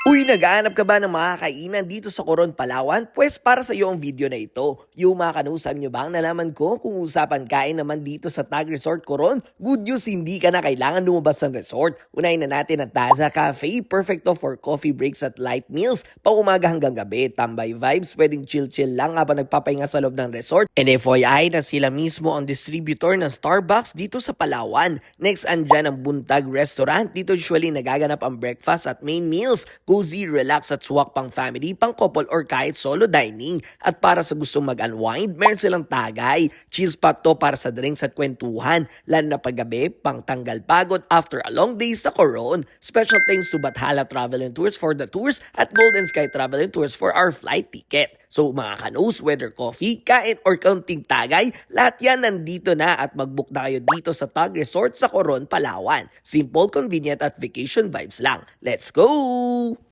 Uy, naghahanap ka ba ng mga kainan dito sa Coron, Palawan? Pues para sa iyo ang video na ito. Yung mga kanusam nyo bang nalaman ko kung usapan kain naman dito sa Tag Resort Coron? Good news, hindi ka na kailangan lumabas ng resort. Unahin na natin ang Taza Cafe, perfecto for coffee breaks at light meals. Pang umaga hanggang gabi, tambay vibes, pwedeng chill-chill lang habang nagpapahinga sa loob ng resort. And FYI na sila mismo ang distributor ng Starbucks dito sa Palawan. Next, andyan ang Buntag Restaurant. Dito usually nagaganap ang breakfast at main meals. Cozy, relax at swak pang family, pang couple or kahit solo dining. At para sa gustong mag-unwind, meron silang Tagay. Chill spot to para sa drinks at kwentuhan. Lalo na paggabi, pang tanggal pagod after a long day sa Coron. Special thanks to Bathala Travel and Tours for the tours at Golden Sky Travel and Tours for our flight ticket. So mga kanus, whether coffee, kain or kaunting tagay, lahat yan nandito na at mag-book na kayo dito sa Tag Resort sa Coron, Palawan. Simple, convenient at vacation vibes lang. Let's go!